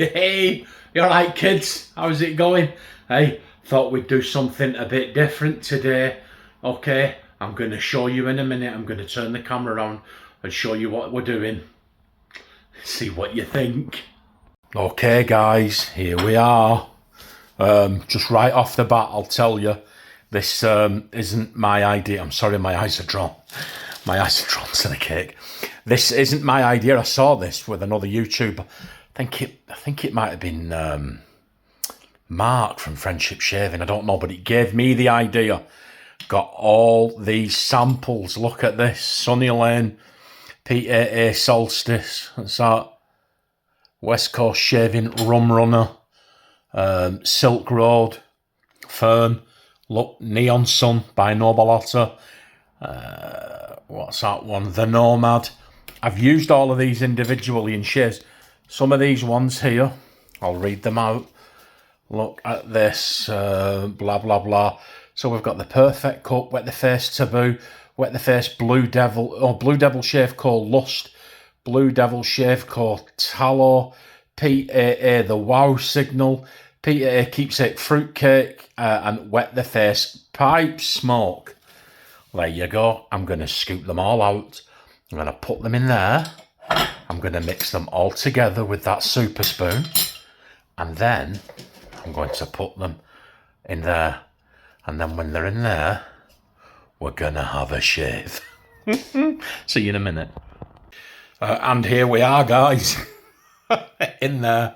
Hey, you alright kids? How's it going? Hey, thought we'd do something a bit different today. Okay, I'm going to show you in a minute. I'm going to turn the camera around and show you what we're doing. See what you think. Okay guys, here we are. Just right off the bat, I'll tell you, this isn't my idea. I'm sorry, my eyes are drawn. My eyes are drawn to the cake. This isn't my idea. I saw this with another YouTuber. I think it might have been Mark from Friendship Shaving. I don't know, but it gave me the idea. Got all these samples. Look at this. Sunny Lane, PAA Solstice. What's that? West Coast Shaving, Rum Runner, Silk Road, Fern. Look, Neon Sun by Noble Otter. What's that one? The Nomad. I've used all of these individually in shaves. Some of these ones here, I'll read them out. Look at this, blah, blah, blah. So we've got the Perfect Cup, Wet the Face Taboo, Wet the Face Blue Devil, Blue Devil Shave Co. Lust, Blue Devil Shave Co. Tallow, PAA The Wow Signal, PAA Keepsake Fruitcake, and Wet the Face Pipe Smoke. There you go. I'm going to scoop them all out. I'm going to put them in there. I'm going to mix them all together with that super spoon. And then I'm going to put them in there. And then when they're in there, we're going to have a shave. See you in a minute. And here we are, guys. In there.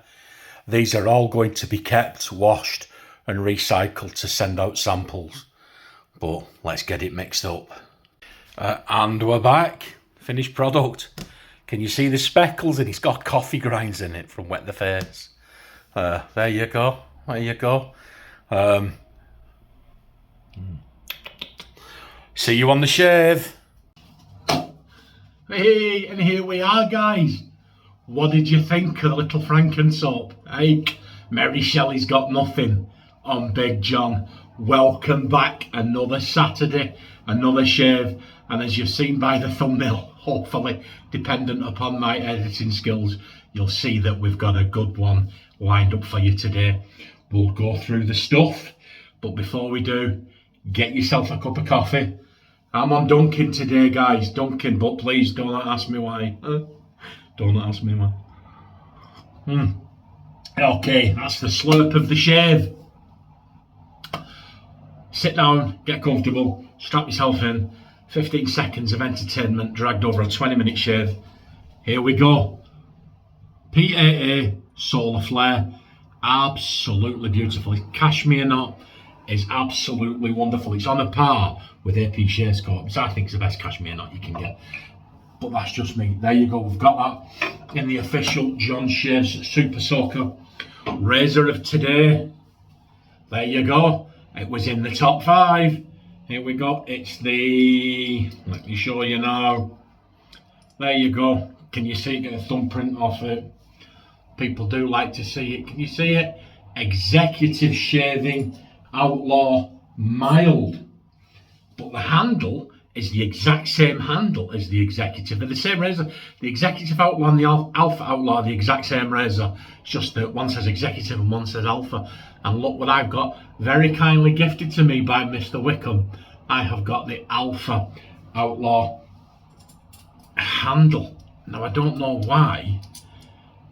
These are all going to be kept, washed and recycled to send out samples. But let's get it mixed up. And we're back. Finished product. Can you see the speckles? And it's got coffee grinds in it from Wet the Face. There you go. There you go. See you on the shave. Hey, and here we are, guys. What did you think of the little Frankenshave? Hey, Mary Shelley's got nothing on Big John. Welcome back. Another Saturday, another shave. And as you've seen by the thumbnail, hopefully, dependent upon my editing skills, you'll see that we've got a good one lined up for you today. We'll go through the stuff, but before we do, get yourself a cup of coffee. I'm on Dunkin' today, guys, Dunkin', but please don't ask me why. Don't ask me why. Okay, that's the slurp of the shave. Sit down, get comfortable, strap yourself in. 15 seconds of entertainment dragged over a 20-minute shave. Here we go. PAA Solar Flare. Absolutely beautiful. Cashmere knot is absolutely wonderful. It's on a par with AP Shaves Co. which I think is the best cashmere knot you can get. But that's just me. There you go. We've got that in the official John Shaves Super Soaker razor of today. There you go. It was in the top 5. Here we go. It's the, let me show you now. There you go. Can you see it? Get a thumbprint off it. People do like to see it. Can you see it? Executive Shaving Outlaw Mild. But the handle is the exact same handle as the Executive. They're the same razor. The Executive Outlaw and the Alpha Outlaw are the exact same razor. It's just that one says Executive and one says Alpha. And look what I've got. Very kindly gifted to me by Mr. Wickham. I have got the Alpha Outlaw handle. Now I don't know why.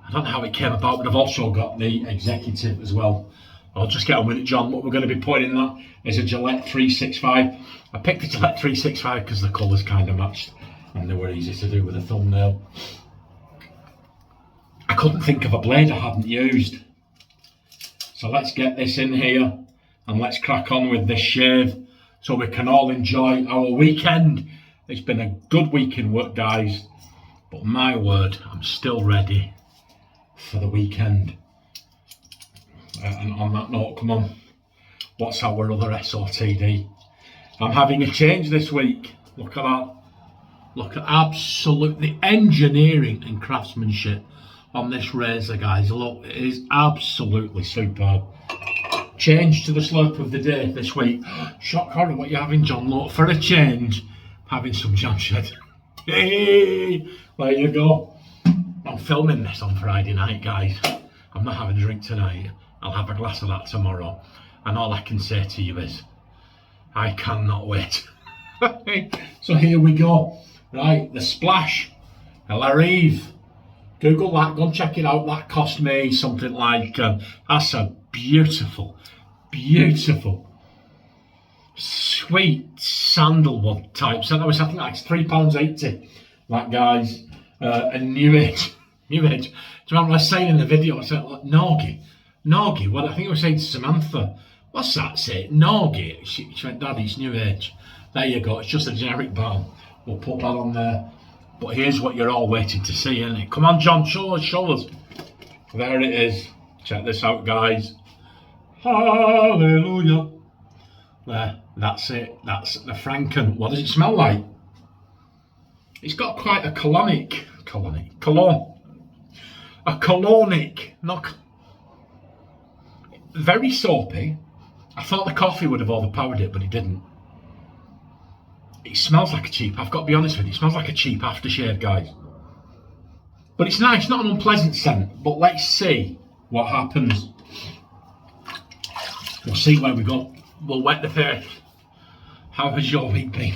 I don't know how it came about, but I've also got the Executive as well. I'll just get on with it, John. What we're going to be putting in that is a Gillette 365. I picked the Gillette 365 because the colours kind of matched and they were easy to do with a thumbnail. I couldn't think of a blade I hadn't used. So let's get this in here and let's crack on with this shave so we can all enjoy our weekend. It's been a good week in work, guys, but my word, I'm still ready for the weekend. And on that note, come on, what's our other SOTD? I'm having a change this week. Look at that. Look at absolutely engineering and craftsmanship on this razor, guys. Look, it is absolutely superb. Change to the slope of the day this week. Shock horror, what you having, John? Look, for a change, having some jam shed. Hey, there you go. I'm filming this on Friday night, guys. I'm not having a drink tonight. I'll have a glass of that tomorrow. And all I can say to you is, I cannot wait. So here we go. Right, the Splash, Rive. Google that, go and check it out. That cost me something like, that's a beautiful, beautiful, sweet sandalwood type. So that was, I think that's £3.80. That guy's a Nuage. Nuage. Do you remember I was saying in the video, I said, like, Norgie, what I think I was saying to Samantha, what's that say? Norgie. She went, Daddy, it's Nuage. There you go, it's just a generic balm. We'll put that on there. But here's what you're all waiting to see, isn't it? Come on, John, show us. There it is. Check this out, guys. Hallelujah. There, that's it. That's the Franken. What does it smell like? It's got quite a cologne. A colonic, not very soapy. I thought the coffee would have overpowered it, but it didn't. It smells like a cheap, I've got to be honest with you, it smells like a cheap aftershave, guys. But it's nice, not an unpleasant scent, but let's see what happens. We'll see where we go. We'll wet the face. How has your week been?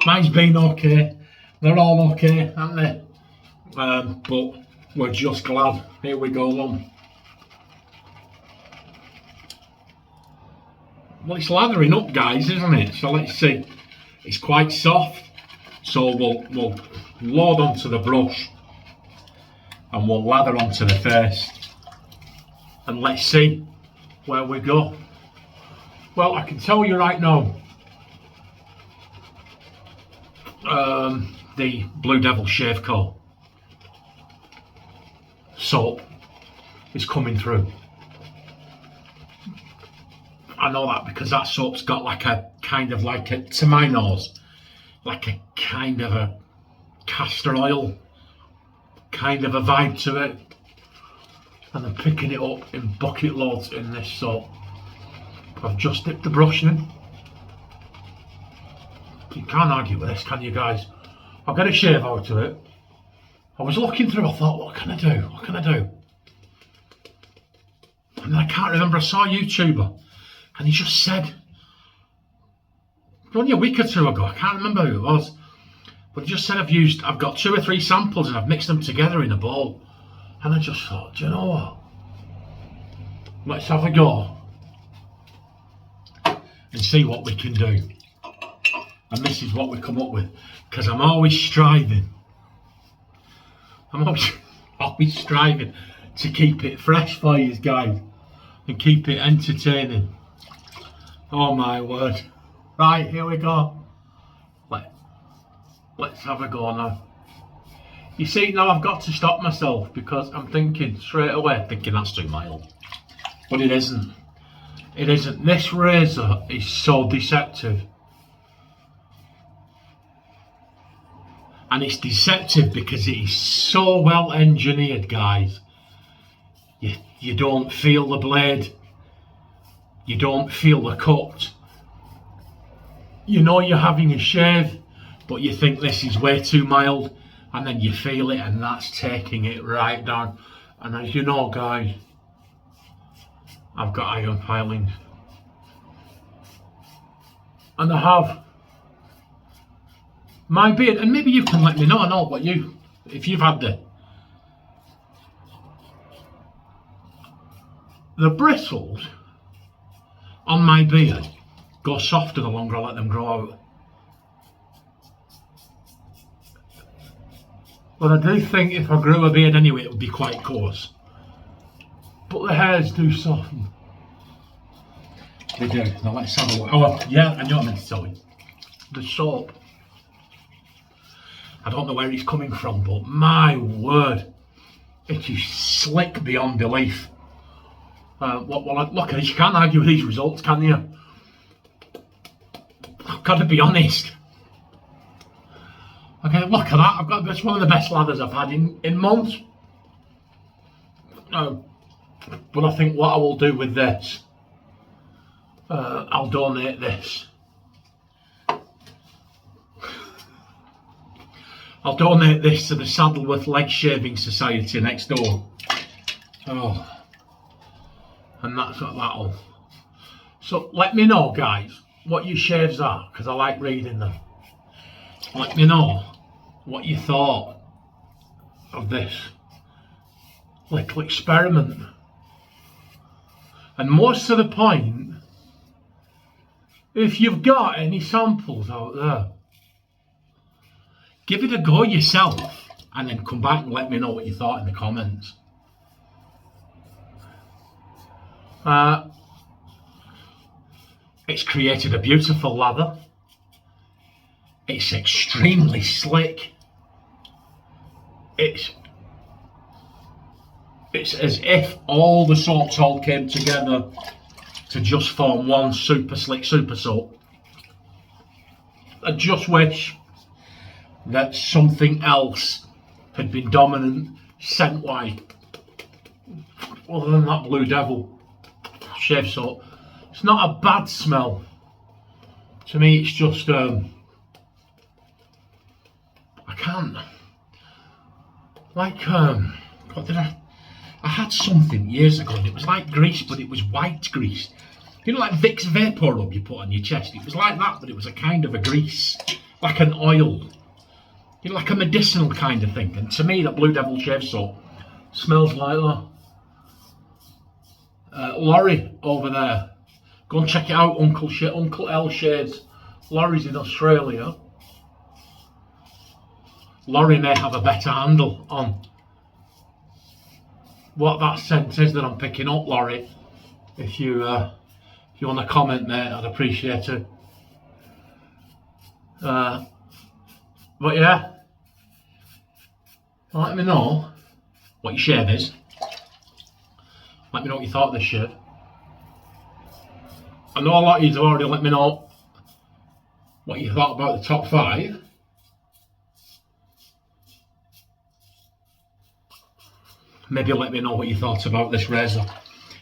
Mine's been okay. They're all okay, aren't they? But we're just glad. Here we go, Lum. Well, it's lathering up, guys, isn't it? So let's see. It's quite soft. So we'll load onto the brush and we'll lather onto the face. And let's see where we go. Well, I can tell you right now, the Blue Devil Shave Co. soap is coming through. I know that because that soap's got like a kind of like a, to my nose, like a kind of a castor oil kind of a vibe to it. And I'm picking it up in bucket loads in this soap. I've just dipped the brush in. You can't argue with this, can you, guys? I'll get a shave out of it. I was looking through, I thought, what can I do? What can I do? And then I can't remember, I saw a YouTuber and he just said, only a week or two ago, I can't remember who it was, but he just said I've got 2 or 3 samples and I've mixed them together in a bowl. And I just thought, do you know what? Let's have a go and see what we can do. And this is what we come up with, because I'm always striving. I'm always striving to keep it fresh for you guys and keep it entertaining. Oh my word. Right, here we go. Let's have a go now. You see, now I've got to stop myself because I'm thinking straight away, that's too mild. But it isn't. It isn't. This razor is so deceptive. And it's deceptive because it is so well engineered, guys. You don't feel the blade. You don't feel the cut. You know you're having a shave, but you think this is way too mild, and then you feel it, and that's taking it right down. And as you know, guys, I've got iron filings. And I have my beard, and maybe you can let me know, what you, if you've had the bristles on my beard go softer the longer I let them grow out. But I do think if I grew a beard anyway, it would be quite coarse. But the hairs do soften. They do. Now let's have a look. Oh, well, yeah, I know what I meant to tell you. The soap. I don't know where it's coming from, but my word, it is slick beyond belief. Look at this, you can't argue with these results, can you? I've got to be honest. Okay, look at that. That's one of the best lathers I've had in months. But I think what I will do with this, I'll donate this. I'll donate this to the Saddleworth Leg Shaving Society next door. Oh, and that's what that'll. So let me know, guys, what your shaves are, because I like reading them. Let me know what you thought of this little experiment. And most to the point, if you've got any samples out there, give it a go yourself and then come back and let me know what you thought in the comments. It's created a beautiful lather. It's extremely slick. It's as if all the soaps all came together to just form one super slick super soap. I just wish that something else had been dominant scent-wise other than that Blue Devil shave soap. It's not a bad smell. To me, it's just I can't like what did I had something years ago and it was like grease, but it was white grease. You know, like Vicks Vapor Rub you put on your chest. It was like that, but it was a kind of a grease, like an oil. You know, like a medicinal kind of thing. And to me, that Blue Devil shave soap smells like that. Laurie over there, go and check it out. Uncle L Shades. Laurie's in Australia. Laurie may have a better handle on what that scent is that I'm picking up, Laurie. If you want to comment, mate, I'd appreciate it. But yeah, let me know what your shave is. Let me know what you thought of this shave. I know a lot of you have already let me know what you thought about the top 5. Maybe let me know what you thought about this razor.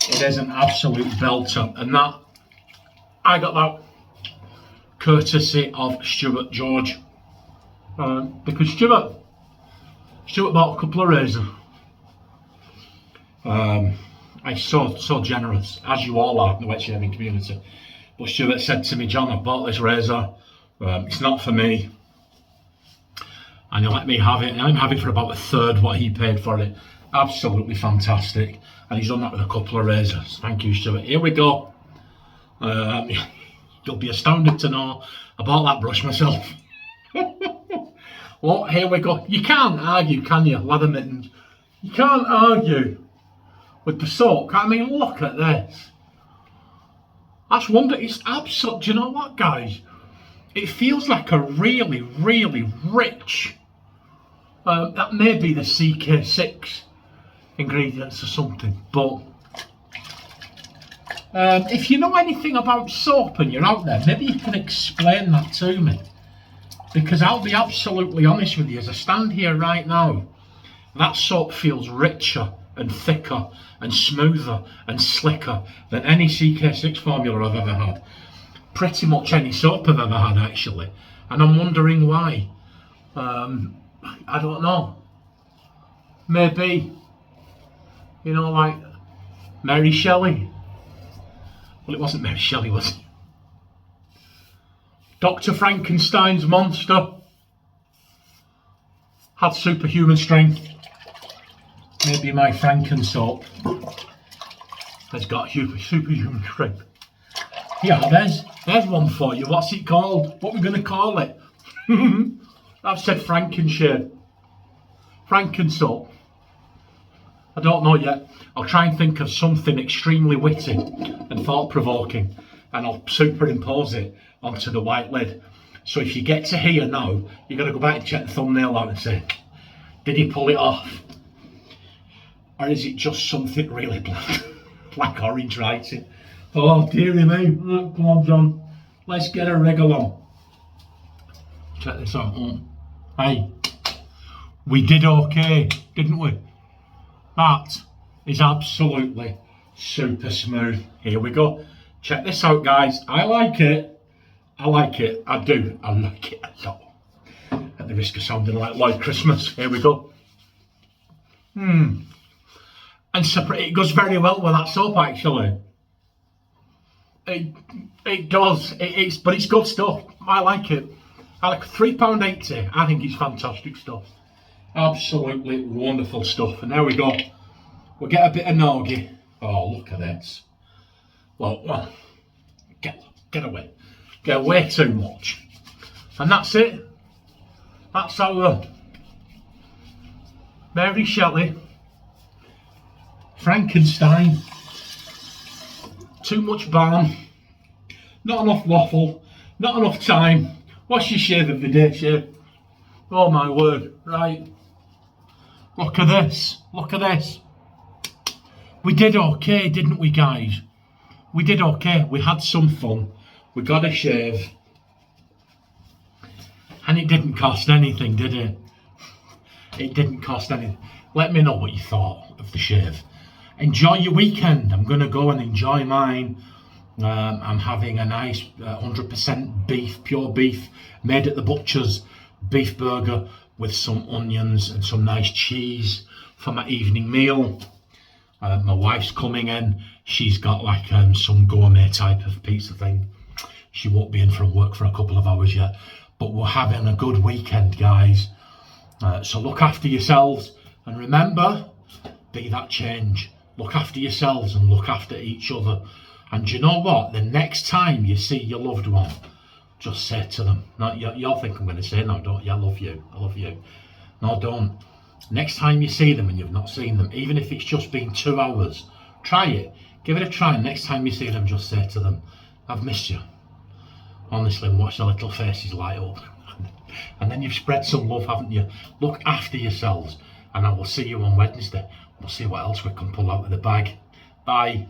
It is an absolute belter, and that I got that courtesy of Stuart George, because Stuart bought a couple of razors. He's so generous, as you all are in the wet shaving community. But Stuart said to me, John, I've bought this razor. It's not for me, and he let me have it. And I'm having it for about a third what he paid for it. Absolutely fantastic, and he's done that with a couple of razors. Thank you, Stuart. Here we go. You'll be astounded to know I bought that brush myself. Well, here we go. You can't argue, can you, lather mittens? You can't argue with the soap. I mean, look at this. That's wonder. It's absolute. Do you know what, guys? It feels like a really, really rich. That may be the CK6 ingredients or something, but if you know anything about soap and you're out there, maybe you can explain that to me, because I'll be absolutely honest with you, as I stand here right now, that soap feels richer and thicker and smoother and slicker than any CK6 formula I've ever had. Pretty much any soap I've ever had, actually, and I'm wondering why. I don't know. Maybe, you know, like Mary Shelley. Well, it wasn't Mary Shelley, was it? Dr. Frankenstein's monster had superhuman strength. Maybe my Franken soap has got superhuman strength. Yeah, there's one for you. What's it called? What we're going to call it? I've said Frankenshave. Franken soap. I don't know yet. I'll try and think of something extremely witty and thought-provoking, and I'll superimpose it onto the white lid. So if you get to here now, you've got to go back and check the thumbnail out and say, did he pull it off? Or is it just something really black orange writing? Oh, dearie me. Come on, John. Let's get a wriggle on. Check this out. Hey, we did okay, didn't we? That is absolutely super smooth. Here we go. Check this out, guys. I like it. I like it. I do. I like it a lot. At the risk of sounding like Lloyd Christmas. Here we go. And it goes very well with that soap, actually. It does. But it's good stuff. I like it. I like £3.80. I think it's fantastic stuff. Absolutely wonderful stuff. And there we go. We'll get a bit of Nuage. Oh, look at this. Well, get away. Get away too much. And that's it. That's our Mary Shelley Frankenstein. Too much balm. Not enough waffle. Not enough time. What's your shave of the day, shave? Oh my word. Right. Look at this. Look at this. We did okay, didn't we, guys? We did okay. We had some fun. We got a shave. And it didn't cost anything, did it? It didn't cost anything. Let me know what you thought of the shave. Enjoy your weekend. I'm going to go and enjoy mine. I'm having a nice 100% beef, pure beef, made at the butcher's beef burger with some onions and some nice cheese for my evening meal. My wife's coming in. She's got like some gourmet type of pizza thing. She won't be in from work for a couple of hours yet. But we're having a good weekend, guys. So look after yourselves. And remember, be that change. Look after yourselves and look after each other. And you know what? The next time you see your loved one, just say to them, no, you'll think I'm going to say, no, don't you? I love you. I love you. No, don't. Next time you see them and you've not seen them, even if it's just been 2 hours, try it. Give it a try. Next time you see them, just say to them, I've missed you. Honestly, and watch the little faces light up. And then you've spread some love, haven't you? Look after yourselves. And I will see you on Wednesday. We'll see what else we can pull out of the bag. Bye.